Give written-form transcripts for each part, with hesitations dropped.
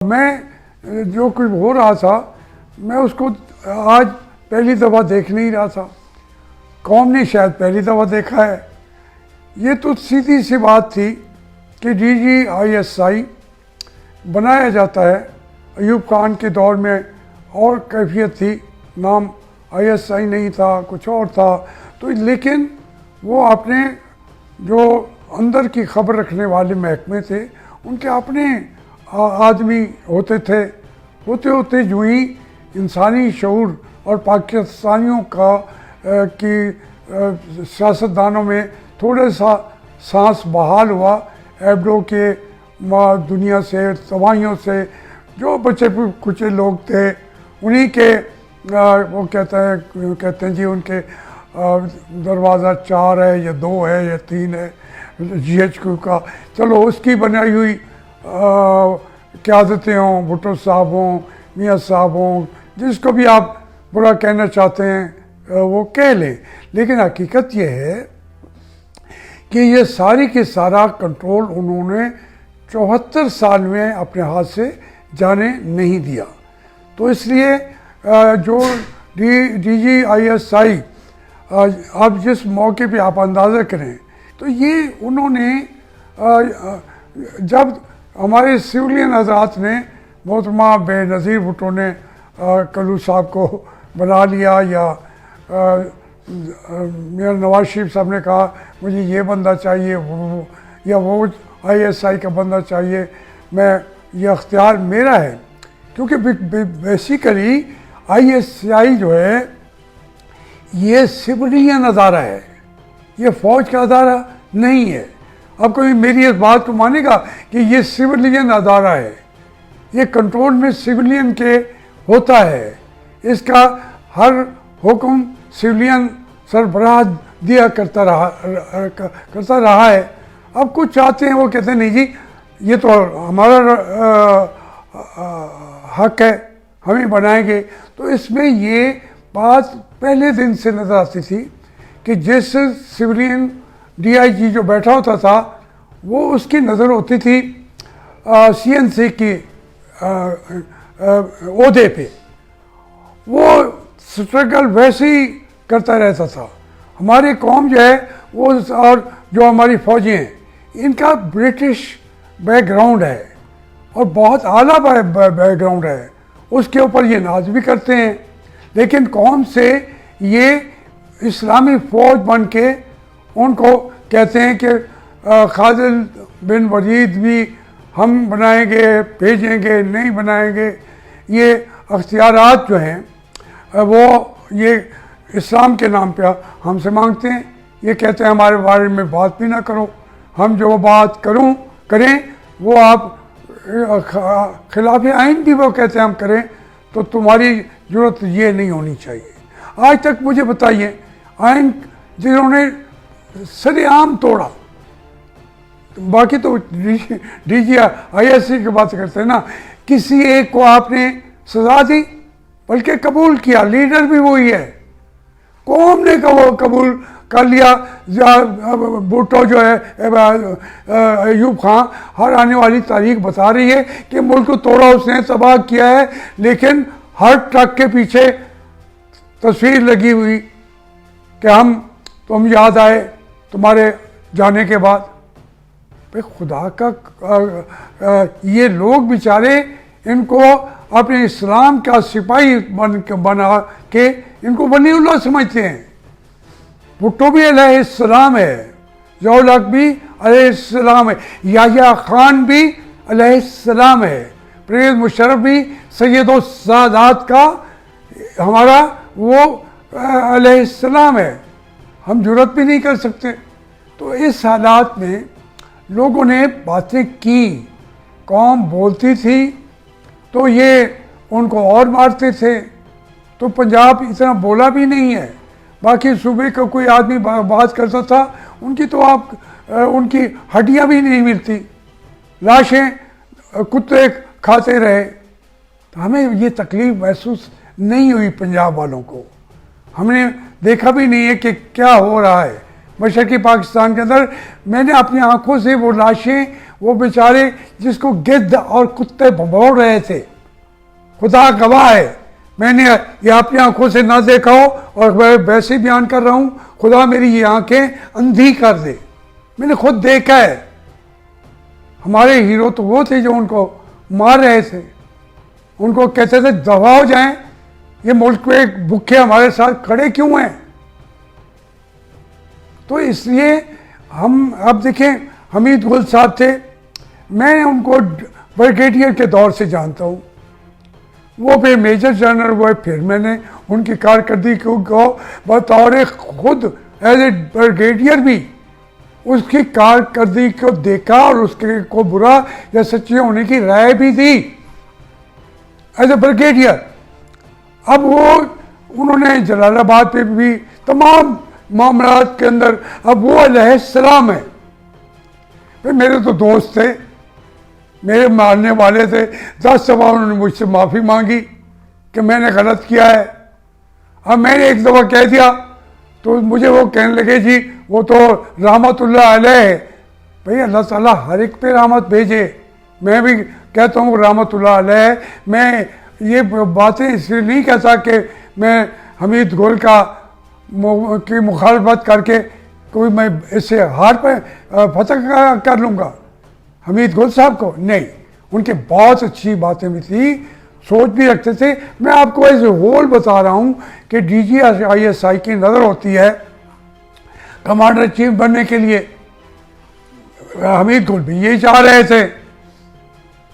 मैं जो कुछ हो रहा था मैं उसको आज पहली दफ़ा देख नहीं रहा था। कौम ने शायद पहली दफ़ा देखा है। ये तो सीधी सी बात थी कि DGISI बनाया जाता है। अयूब खान के दौर में और कैफियत थी, नाम ISI नहीं था, कुछ और था। तो लेकिन वो अपने जो अंदर की खबर रखने वाले महकमे थे उनके अपने आदमी होते थे। होते होते जो ही इंसानी शऊर और पाकिस्तानियों का की सियासतदानों में थोड़ा सा सांस बहाल हुआ। एबडो के दुनिया से, तबाहियों से जो बचे कुचे लोग थे उन्हीं के वो कहते हैं जी उनके दरवाज़ा 4 है या 2 है या 3 है GHQ का। चलो उसकी बनाई हुई क़यादतें हों, भुट्टो साहब हों, मियाँ साहब हों, जिसको भी आप बुरा कहना चाहते हैं वो कह लें। लेकिन हकीकत ये है कि ये सारी की सारा कंट्रोल उन्होंने 74 साल में अपने हाथ से जाने नहीं दिया। तो इसलिए जो DGISI अब जिस मौके पे आप अंदाज़ा करें तो ये उन्होंने जब हमारे सिविलियन हज़रात ने मोहतरमा बेनज़ीर भुट्टो ने कल्लू साहब को बना लिया या मियां नवाज शरीफ साहब ने कहा मुझे ये बंदा चाहिए या वो ISI का बंदा चाहिए, मैं ये अख्तियार मेरा है। क्योंकि बेसिकली ISI जो है ये सिविलियन अदारा है, ये फ़ौज का अदारा नहीं है। अब कोई मेरी इस बात को मानेगा कि ये सिविलियन अदारा है, ये कंट्रोल में सिविलियन के होता है, इसका हर हुक्म सिविलियन सरबराह दिया करता रहा है। अब कुछ चाहते हैं वो कहते हैं नहीं जी ये तो हमारा हक है, हम ही बनाएंगे। तो इसमें ये बात पहले दिन से नज़र आती थी कि जिस सिविलियन DIG जो बैठा होता था वो उसकी नज़र होती थी CNC की ओहदे पे, वो स्ट्रगल वैसे ही करता रहता था। हमारी कौम जो है वो और जो हमारी फ़ौजें हैं इनका ब्रिटिश बैकग्राउंड है और बहुत आला बैकग्राउंड है, उसके ऊपर ये नाज भी करते हैं। लेकिन कौम से ये इस्लामी फ़ौज बन के उनको कहते हैं कि खालिद बिन वलीद भी हम बनाएंगे, भेजेंगे, नहीं बनाएंगे। ये अख्तियारात जो हैं वो ये इस्लाम के नाम पे हमसे मांगते हैं। ये कहते हैं हमारे बारे में बात भी ना करो, हम जो बात करें वो आप खिलाफ आइन भी वो कहते हैं हम करें तो तुम्हारी ज़रूरत ये नहीं होनी चाहिए। आज तक मुझे बताइए आइन जिन्होंने सरेआम तोड़ा, बाकी तो DGISI की बात करते हैं ना, किसी एक को आपने सजा दी बल्कि कबूल किया, लीडर भी वही है। कौम ने कबूल कर लिया। भुट्टो जो है अयूब खान हर आने वाली तारीख बता रही है कि मुल्क को तोड़ा उसने, तबाह किया है, लेकिन हर ट्रक के पीछे तस्वीर लगी हुई कि तुम याद आए तुम्हारे जाने के बाद। भाई खुदा का ये लोग बेचारे इनको अपने इस्लाम का सिपाही बना के इनको वलीउल्लाह समझते हैं। भुट्टो भी अलैहिस्सलाम है, ज़ियाउल हक भी अलैहिस्सलाम है, याह्या खान भी अलैहिस्सलाम है, परवेज़ मुशर्रफ भी सैयदो सादात का हमारा वो अलैहिस्सलाम है। हम जुर्रत भी नहीं कर सकते। तो इस हालात में लोगों ने बातें की, कौम बोलती थी तो ये उनको और मारते थे। तो पंजाब इतना बोला भी नहीं है। बाकी सूबे का कोई आदमी बात करता था उनकी तो आप उनकी हड्डियां भी नहीं मिलती, लाशें कुत्ते खाते रहे। तो हमें ये तकलीफ़ महसूस नहीं हुई पंजाब वालों को। हमने देखा भी नहीं है कि क्या हो रहा है मशरक़ी पाकिस्तान के अंदर। मैंने अपनी आंखों से वो लाशें वो बेचारे जिसको गिद्ध और कुत्ते भगोड़ रहे थे, खुदा गवाह है, मैंने ये अपनी आंखों से ना देखा हो और मैं वैसे बयान कर रहा हूँ, खुदा मेरी ये आंखें अंधी कर दे, मैंने खुद देखा है। हमारे हीरो तो वो थे जो उनको मार रहे थे, उनको कहते थे दबा हो जाएं, ये मुल्क में भूखे हमारे साथ खड़े क्यों हैं। तो इसलिए हम अब देखें, हमीद गुल साहब थे, मैं उनको ब्रिगेडियर के दौर से जानता हूँ, वो फिर मेजर जनरल हुए, फिर मैंने उनकी कारकर्दगी को बतौर खुद एज ए ब्रिगेडियर भी उसकी कारकर्दगी को देखा और उसके को बुरा या सच्ची होने की राय भी दी एज ए ब्रिगेडियर। अब वो उन्होंने जलालाबाद पे भी तमाम मामलात के अंदर, अब वो अलैहिस्सलाम है। फिर मेरे तो दोस्त थे, मेरे मारने वाले थे, 10 दफ़ा उन्होंने मुझसे माफ़ी मांगी कि मैंने गलत किया है। अब मैंने एक दफ़ा कह दिया तो मुझे वो कहने लगे जी वो तो रहमतुल्लाह अलैह है। भाई अल्लाह ताला हर एक पे रहमत भेजे, मैं भी कहता हूँ रहमतुल्लाह अलैह है। मैं ये बातें इसलिए नहीं कहता कि मैं हमीद गुल की मुखालफत करके कोई मैं इससे हार पर फतह कर लूँगा हमीद गुल साहब को, नहीं, उनके बहुत अच्छी बातें भी थी, सोच भी रखते थे। मैं आपको एज ए होल बता रहा हूँ कि DGISI की नज़र होती है कमांडर इन चीफ बनने के लिए, हमीद गुल भी यही चाह रहे थे।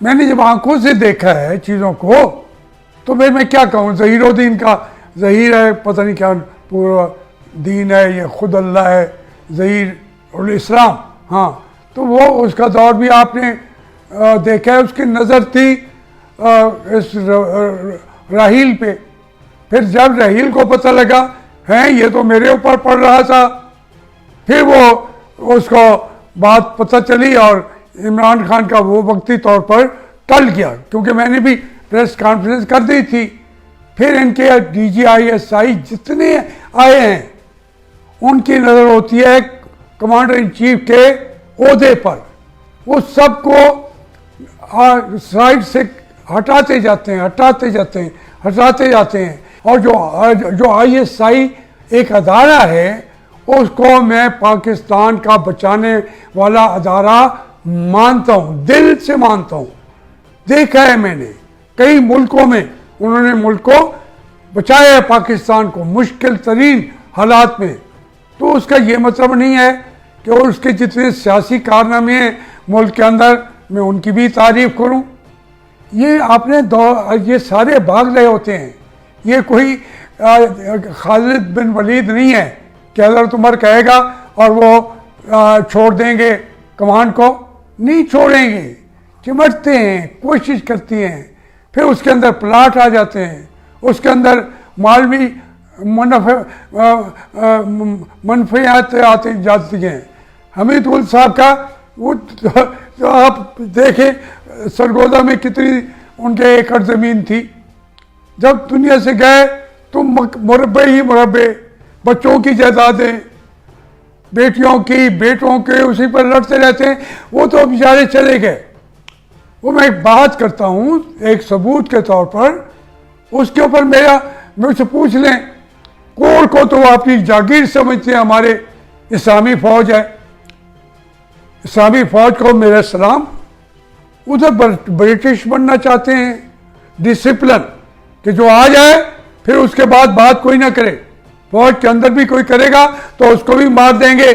मैंने जब आंखों से देखा है चीज़ों को तो फिर मैं क्या कहूँ, ज़हीरुद्दीन का ज़हीर है, पता नहीं क्या पूरा दीन है, ये खुद अल्लाह है, ज़हीर और इस्लाम, हाँ, तो वो उसका दौर भी आपने देखा है। उसकी नज़र थी इस राहील पे, फिर जब राहील को पता लगा है ये तो मेरे ऊपर पड़ रहा था, फिर वो उसको बात पता चली और इमरान खान का वो वक्ती तौर पर टल गया, क्योंकि मैंने भी प्रेस कॉन्फ्रेंस कर दी थी। फिर इनके DGISI जितने आए हैं उनकी नज़र होती है कमांडर इन चीफ के ओहदे पर, वो सबको साइड से हटाते जाते हैं, हटाते जाते हैं, हटाते जाते हैं। और जो ISI एक अदारा है उसको मैं पाकिस्तान का बचाने वाला अदारा मानता हूँ, दिल से मानता हूँ। देखा है मैंने कई मुल्कों में उन्होंने मुल्क को बचाया है, पाकिस्तान को मुश्किल तरीन हालात में। तो उसका ये मतलब नहीं है कि उसके जितने सियासी कारनामे हैं मुल्क के अंदर मैं उनकी भी तारीफ करूं। ये आपने ये सारे भाग रहे होते हैं, ये कोई खालिद बिन वलीद नहीं है कि हज़रत उमर कहेगा और वो छोड़ देंगे कमांड को, नहीं छोड़ेंगे, चिमटते हैं, कोशिश करती हैं, फिर उसके अंदर प्लाट आ जाते हैं, उसके अंदर मालवी मनफियात आती जाती हैं। हमीद गुल साहब का वो तो आप देखें सरगोदा में कितनी उनके एकड़ ज़मीन थी, जब दुनिया से गए तो मुरब्बे ही मुरब्बे, बच्चों की जायदादें, बेटियों की, बेटों के, उसी पर लड़ते रहते हैं। वो तो बेचारे चले गए। वो मैं एक बात करता हूँ एक सबूत के तौर पर, उसके ऊपर मुझसे पूछ लें, कोर को तो अपनी जागीर समझते हैं, हमारे इस्लामी फ़ौज है, इस्लामी फ़ौज को मेरा सलाम। उधर ब्रिटिश बनना चाहते हैं, डिसिप्लिन कि जो आ जाए फिर उसके बाद बात कोई ना करे, फौज के अंदर भी कोई करेगा तो उसको भी मार देंगे,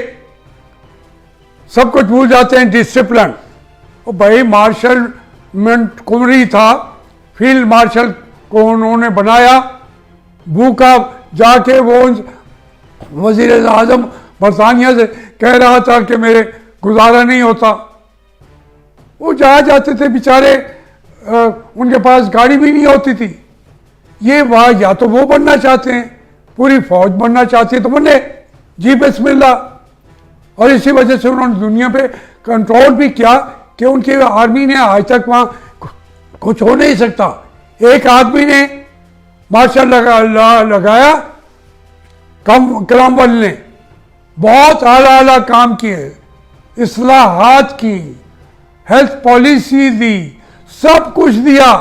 सब कुछ भूल जाते हैं, डिसिप्लिन। और भाई मार्शल मोंटगोमरी था, फील्ड मार्शल को उन्होंने बनाया, भूखा जाके वो वजीर आज़म बरतानिया से कह रहा था कि मेरे गुजारा नहीं होता। वो जहाँ जाते थे बेचारे, उनके पास गाड़ी भी नहीं होती थी। ये वहाँ या तो वो बनना चाहते हैं, पूरी फौज बनना चाहती है तो बने, जी बिस्मिल्लाह। और इसी वजह से उन्होंने दुनिया पे कंट्रोल भी किया कि उनकी आर्मी ने आज तक वहाँ कुछ हो नहीं सकता। एक आदमी ने मार्शल लगाया, क्रॉमवेल ने बहुत आला काम किए, इस्लाहात की, हेल्थ पॉलिसी दी, सब कुछ दिया।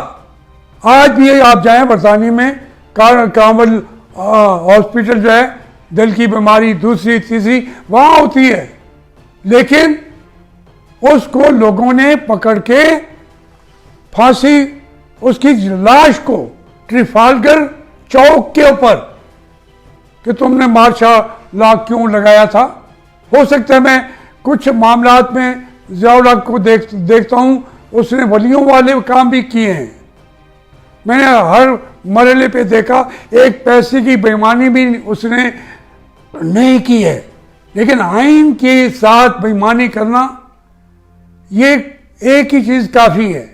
आज भी आप जाएं बरतानी में, कामल हॉस्पिटल जो है, दिल की बीमारी दूसरी तीसरी वहाँ होती है, लेकिन उसको लोगों ने पकड़ के फांसी, उसकी लाश को ट्रिफालगर चौक के ऊपर कि तुमने मार्शल लॉ क्यों लगाया था। हो सकता है मैं कुछ मामलात में ज़ियाउल हक को देखता हूँ, उसने वलियों वाले काम भी किए हैं। मैंने हर मरहले पे देखा, एक पैसे की बेईमानी भी उसने नहीं की है, लेकिन आइन के साथ बेईमानी करना, ये एक ही चीज़ काफ़ी है।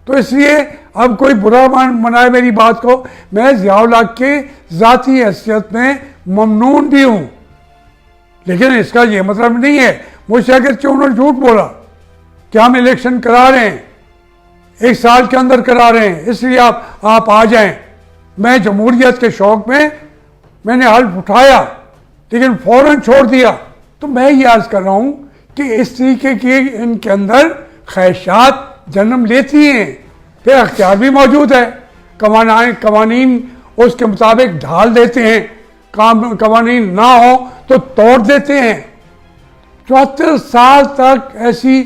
तो इसलिए अब कोई बुरा मनाए मेरी बात को, मैं ज़ियाउल हक के ज़ाती हैसियत में ममनून भी हूँ, लेकिन इसका ये मतलब नहीं है मुझसे अगर उन्होंने झूठ बोला कि हम इलेक्शन करा रहे हैं, 1 साल के अंदर करा रहे हैं, इसलिए आप आ जाएं। मैं जमहूरियत के शौक में मैंने हल्फ उठाया, लेकिन फौरन छोड़ दिया। तो मैं ये अर्ज कर रहा हूँ कि इस तरीके की इनके अंदर ख्वाहिशात जन्म लेती हैं, फिर अख्तियार भी मौजूद है, कवानीन उसके मुताबिक ढाल देते हैं, कवानीन ना हो तो तोड़ देते हैं। 74 साल तक ऐसी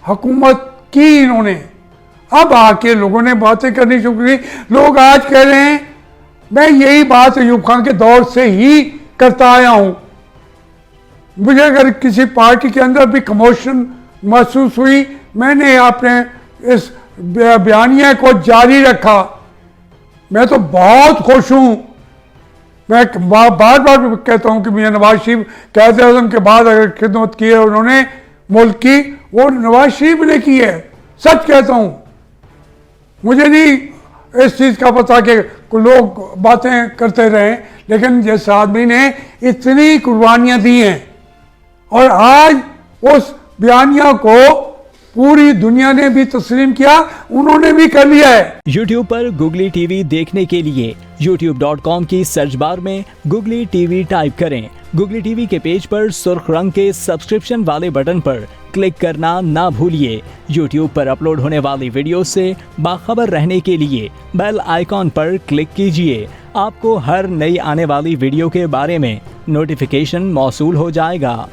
हुकूमत की इन्होंने, अब आके लोगों ने बातें करनी शुरू की। लोग आज कह रहे हैं, मैं यही बात अयूब खान के दौर से ही करता आया हूं। मुझे अगर किसी पार्टी के अंदर भी कमोशन महसूस हुई, मैंने अपने इस बयानिया को जारी रखा। मैं तो बहुत खुश हूं। मैं बार बार कहता हूं कि मियां नवाज शरीफ कायद आज़म के बाद अगर खिदमत की है उन्होंने मुल्क की, वो नवाज शरीफ ने की है। सच कहता हूं, मुझे नहीं इस चीज़ का पता कि लोग बातें करते रहें, लेकिन जिस आदमी ने इतनी कुर्बानियां दी हैं और आज उस बयानिया को पूरी दुनिया ने भी तस्लीम किया, उन्होंने भी कर लिया है। YouTube पर गुगली टीवी देखने के लिए youtube.com की सर्च बार में गुगली टीवी टाइप करें। गुगली टीवी के पेज पर सुर्ख रंग के सब्सक्रिप्शन वाले बटन पर क्लिक करना ना भूलिए। YouTube पर अपलोड होने वाली वीडियो से बाखबर रहने के लिए बेल आइकॉन पर क्लिक कीजिए। आपको हर नई आने वाली वीडियो के बारे में नोटिफिकेशन मौसूल हो जाएगा।